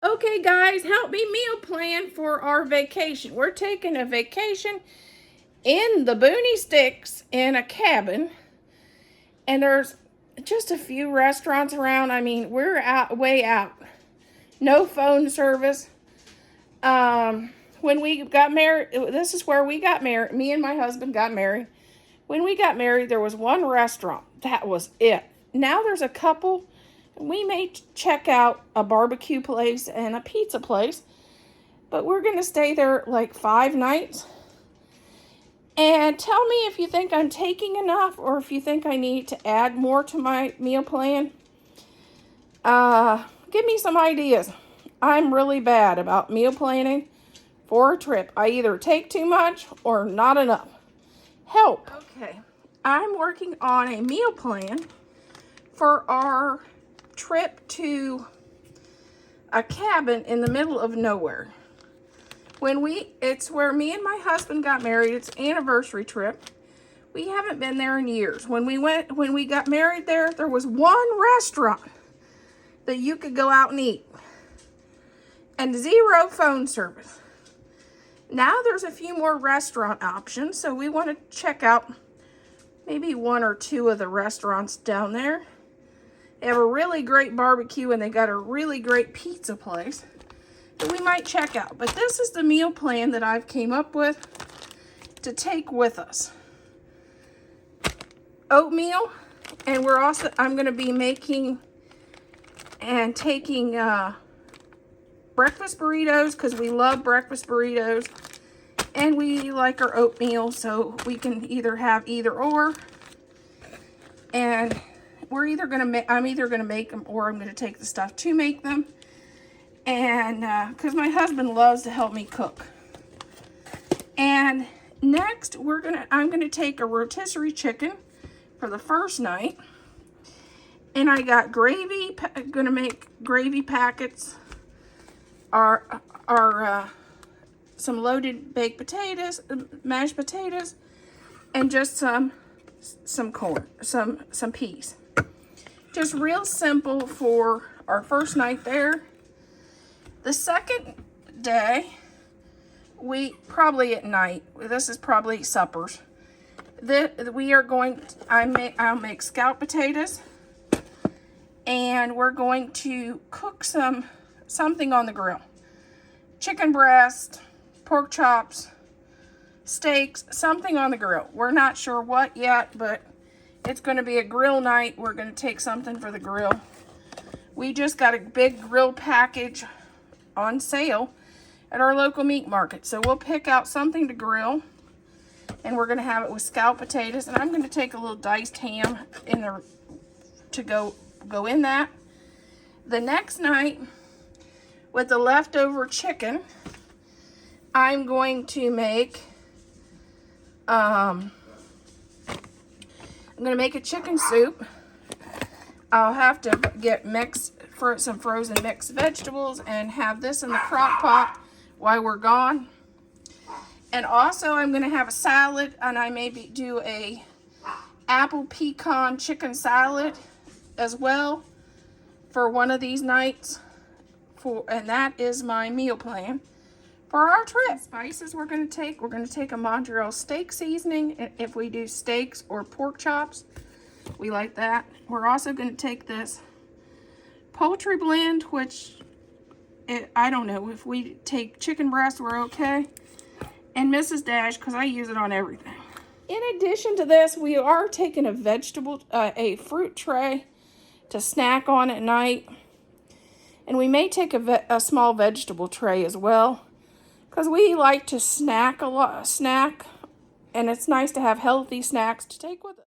Okay, guys, help me meal plan for our vacation. We're taking a vacation in the Booney Sticks in a cabin, and there's just a few restaurants around. I mean, we're out, way out. No phone service. When we got married, this is where we got married. Me and my husband got married. When we got married, there was one restaurant. That was it. Now there's a couple. We may check out a barbecue place and a pizza place, but we're going to stay there like 5 nights. And tell me if you think I'm taking enough or if you think I need to add more to my meal plan. Give me some ideas. I'm really bad about meal planning for a trip. I either take too much or not enough. Help. Okay, I'm working on a meal plan for our trip to a cabin in the middle of nowhere. It's where me and my husband got married. It's an anniversary trip. We haven't been there in years. When we got married there was one restaurant that you could go out and eat and 0 phone service. Now there's a few more restaurant options, so we want to check out maybe 1 or 2 of the restaurants down there. They have a really great barbecue and they got a really great pizza place that we might check out. But this is the meal plan that I've came up with to take with us. Oatmeal, and I'm going to be making and taking breakfast burritos because we love breakfast burritos. And we like our oatmeal, so we can either have either or. And I'm either gonna make them or I'm gonna take the stuff to make them. And because my husband loves to help me cook. And next I'm gonna take a rotisserie chicken for the first night. And I got gravy. Gonna make gravy packets. Some loaded baked potatoes, mashed potatoes, and just some corn, some peas. Just real simple for our first night there. The second day, probably at night, this is probably suppers. I'll make scalloped potatoes, and we're going to cook something on the grill. Chicken breast, pork chops, steaks, something on the grill. We're not sure what yet, but it's going to be a grill night. We're going to take something for the grill. We just got a big grill package on sale at our local meat market. So we'll pick out something to grill, and we're going to have it with scalloped potatoes. And I'm going to take a little diced ham in there to go in that. The next night, with the leftover chicken, I'm going to make a chicken soup. I'll have to get some frozen mixed vegetables and have this in the crock pot while we're gone. And also I'm going to have a salad, and I maybe do a apple pecan chicken salad as well for one of these nights. And that is my meal plan for our trip. Spices we're going to take a Montreal steak seasoning if we do steaks or pork chops. We like that. We're also going to take this poultry blend, which I don't know if we take chicken breast, we're okay. And Mrs. Dash, because I use it on everything. In addition to this, we are taking a fruit tray to snack on at night. And we may take a small vegetable tray as well, because we like to snack a lot, and it's nice to have healthy snacks to take with us.